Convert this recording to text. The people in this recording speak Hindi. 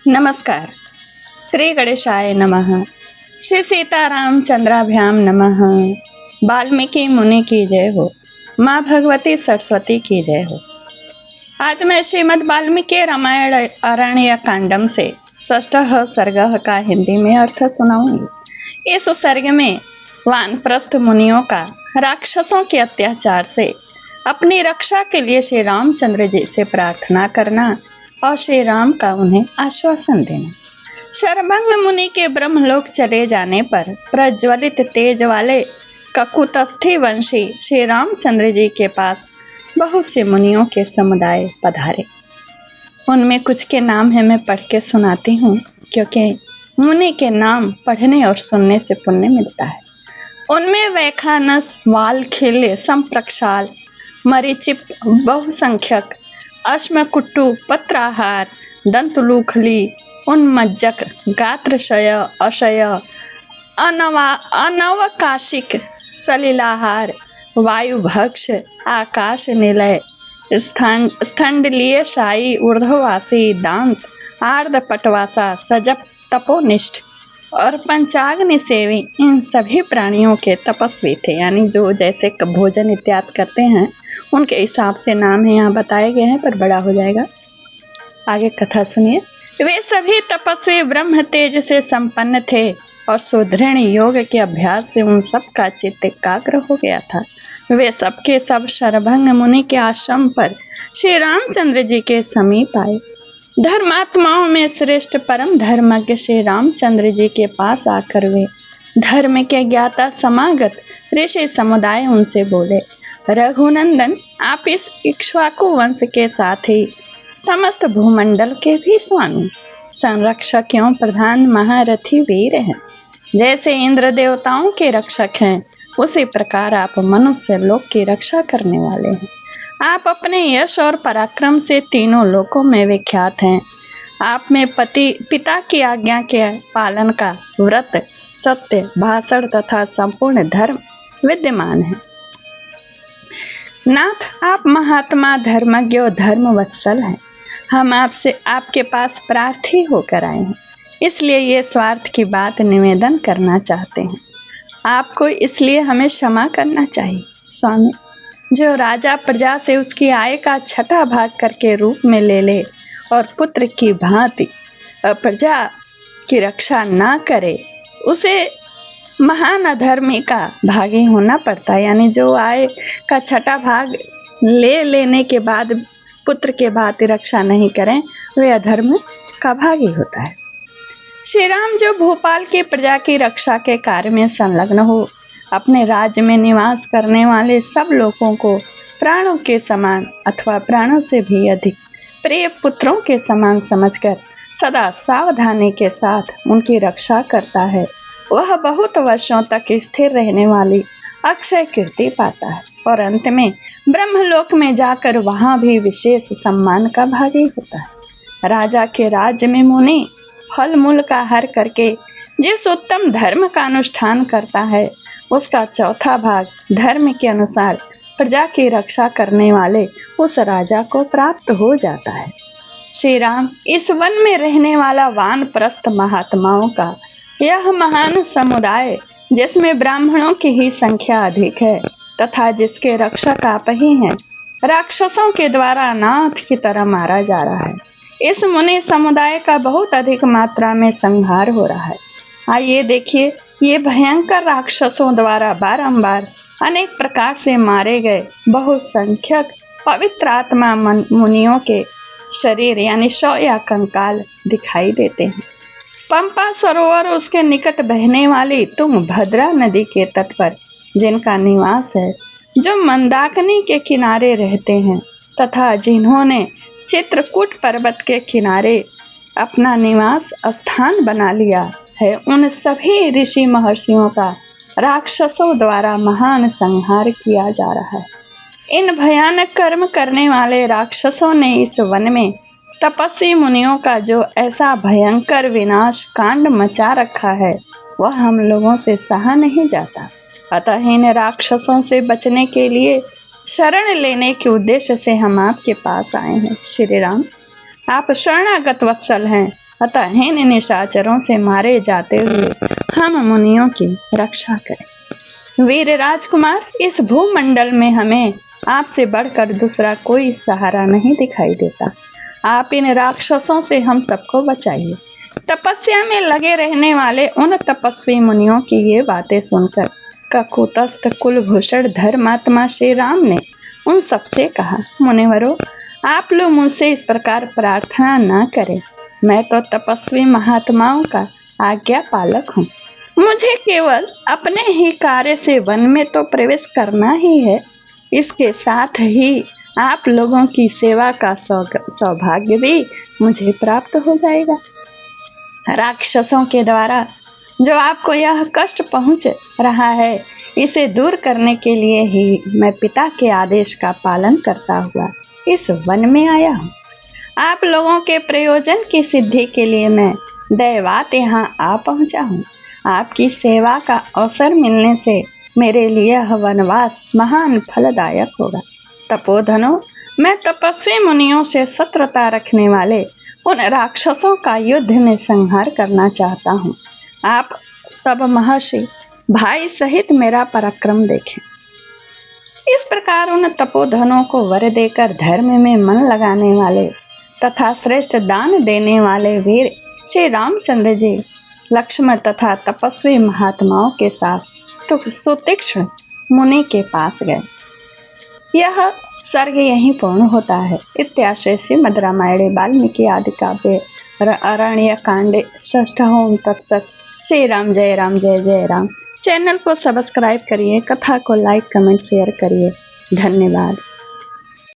नमस्कार। श्री गणेशाय नमः। श्री सीताराम चंद्राभ्याम नमः। वाल्मीकि मुनि की जय हो। माँ भगवती सरस्वती की जय हो। आज मैं श्रीमद् वाल्मीकि रामायण अरण्य कांडम से षष्ठः सर्ग का हिंदी में अर्थ सुनाऊंगी। इस सर्ग में वानप्रस्थ मुनियों का राक्षसों के अत्याचार से अपनी रक्षा के लिए श्री रामचंद्र जी से प्रार्थना करना और श्री राम का उन्हें आश्वासन देना। शरभंग मुनि के ब्रह्मलोक चले जाने पर प्रज्वलित तेज वाले ककुतस्थी वंशी श्री रामचंद्र जी के पास बहुत से मुनियों के समुदाय पधारे। उनमें कुछ के नाम है, मैं पढ़ के सुनाती हूँ, क्योंकि मुनि के नाम पढ़ने और सुनने से पुण्य मिलता है। उनमें वैखानस, वालखिल्य, संप्रक्षाल, मरीचिप, बहुसंख्यक, अश्मकुट्टु, पत्राहार, दंतलूखली, उन्मज्जक, गात्रशय, अशय, अनवकाशिक, सलिलाहार, वायुभक्ष, आकाश निलय, स्थंडलीय शाही, ऊर्ध्ववासी, दांत, आर्द पटवासा, सजप, तपोनिष्ठ और पंचाग्नि सेवी, इन सभी प्राणियों के तपस्वी थे। यानी जो जैसे भोजन इत्यादि करते हैं उनके हिसाब से नाम है यहाँ बताए गए हैं, पर बड़ा हो जाएगा। आगे कथा सुनिए। वे सभी तपस्वी ब्रह्म तेज से संपन्न थे और सुदृढ़ योग के अभ्यास से उन सब का चित्त एकाग्र हो गया था। वे सबके सब शरभंग मुनि के आश्रम पर श्री रामचंद्र जी के समीप आए। धर्मात्माओं में श्रेष्ठ परम धर्मज्ञ श्री रामचंद्र जी के पास आकर वे धर्म के ज्ञाता समागत ऋषि समुदाय उनसे बोले, रघुनंदन, आप इस इक्ष्वाकु वंश के साथ ही समस्त भूमंडल के भी स्वामी, संरक्षक एवं प्रधान महारथी वीर हैं। जैसे इंद्र देवताओं के रक्षक हैं, उसी प्रकार आप मनुष्य लोक की रक्षा करने वाले हैं। आप अपने यश और पराक्रम से तीनों लोकों में विख्यात हैं। आप में पिता की आज्ञा के पालन का व्रत, सत्य, भाषण तथा संपूर्ण धर्म विद्यमान है। नाथ, आप महात्मा, धर्मज्ञ और धर्मवत्सल हैं। हम आपसे आपके पास प्रार्थी होकर आए हैं, इसलिए ये स्वार्थ की बात निवेदन करना चाहते हैं। आपको इसलिए हमें क्षमा करना चाहिए। स्वामी, जो राजा प्रजा से उसकी आय का छठा भाग करके रूप में ले ले और पुत्र की भांति प्रजा की रक्षा ना करे, उसे महान अधर्मी का भागी होना पड़ता है। यानी जो आय का छठा भाग ले लेने के बाद पुत्र के भांति रक्षा नहीं करें, वे अधर्म का भागी होता है। श्री राम जो भोपाल की प्रजा की रक्षा के कार्य में संलग्न हो, अपने राज्य में निवास करने वाले सब लोगों को प्राणों के समान अथवा प्राणों से भी अधिक प्रिय पुत्रों के समान समझकर सदा सावधानी के साथ उनकी रक्षा करता है, वह बहुत वर्षों तक स्थिर रहने वाली अक्षय कीर्ति पाता है और अंत में ब्रह्मलोक में जाकर वहां भी विशेष सम्मान का भागी होता है। राजा के राज्य में मुनि फल मूल का हर करके जिस उत्तम धर्म का अनुष्ठान करता है, उसका चौथा भाग धर्म के अनुसार प्रजा की रक्षा करने वाले उस राजा को प्राप्त हो जाता है। श्री राम इस वन में रहने वाला वानप्रस्थ महात्माओं का यह महान समुदाय, जिसमें ब्राह्मणों की ही संख्या अधिक है तथा जिसके रक्षक आप ही हैं, राक्षसों के द्वारा नाथ की तरह मारा जा रहा है। इस मुनि समुदाय का बहुत अधिक मात्रा में संहार हो रहा है। आइए देखिए, ये भयंकर राक्षसों द्वारा बारंबार अनेक प्रकार से मारे गए बहुसंख्यक पवित्र आत्मा मुनियों के शरीर यानी शव या कंकाल दिखाई देते हैं। पंपा सरोवर उसके निकट बहने वाली तुंगभद्रा नदी के तट पर जिनका निवास है, जो मंदाकिनी के किनारे रहते हैं तथा जिन्होंने चित्रकूट पर्वत के किनारे अपना निवास स्थान बना लिया है, उन सभी ऋषि महर्षियों का राक्षसों द्वारा महान संहार किया जा रहा है। इन भयानक कर्म करने वाले राक्षसों ने इस वन में तपस्वी मुनियों का जो ऐसा भयंकर विनाश कांड मचा रखा है, वह हम लोगों से सहा नहीं जाता। अतः इन राक्षसों से बचने के लिए शरण लेने के उद्देश्य से हम आपके पास आए हैं। श्री राम, आप शरणागत वत्सल हैं, अतः हीन निशाचरों से मारे जाते हुए हम मुनियों की रक्षा करें। वीर राजकुमार, इस भूमंडल में हमें आपसे बढ़कर दूसरा कोई सहारा नहीं दिखाई देता। आप इन राक्षसों से हम सबको बचाइए। तपस्या में लगे रहने वाले उन तपस्वी मुनियों की ये बातें सुनकर ककुतस्थ कुलभूषण धर्मात्मा श्री राम ने उन सबसे कहा, मुनिवरों, आप लोग मुझसे इस प्रकार प्रार्थना न करें। मैं तो तपस्वी महात्माओं का आज्ञा पालक हूँ। मुझे केवल अपने ही कार्य से वन में तो प्रवेश करना ही है। इसके साथ ही आप लोगों की सेवा का सौभाग्य भी मुझे प्राप्त हो जाएगा। राक्षसों के द्वारा जो आपको यह कष्ट पहुंच रहा है, इसे दूर करने के लिए ही मैं पिता के आदेश का पालन करता हुआ इस वन में आया हूँ। आप लोगों के प्रयोजन की सिद्धि के लिए मैं दैवात यहाँ आ पहुँचा हूँ। आपकी सेवा का अवसर मिलने से मेरे लिए यह वनवास महान फलदायक होगा। तपोधनो, मैं तपस्वी मुनियों से शत्रुता रखने वाले उन राक्षसों का युद्ध में संहार करना चाहता हूँ। आप सब महर्षि भाई सहित मेरा पराक्रम देखें। इस प्रकार उन तपोधनों को वर देकर धर्म में मन लगाने वाले तथा श्रेष्ठ दान देने वाले वीर श्री रामचंद्र जी लक्ष्मण तथा तपस्वी महात्माओं के साथ सुतीक्ष्ण मुनि के पास गए। यह सर्ग यहीं पूर्ण होता है। इत्याशय श्रीमद् रामायणे वाल्मीकि आदि काव्ये अरण्य कांडे षष्ठ ओम तत्सत। श्री राम जय राम जय जय राम। चैनल को सब्सक्राइब करिए, कथा को लाइक कमेंट शेयर करिए। धन्यवाद।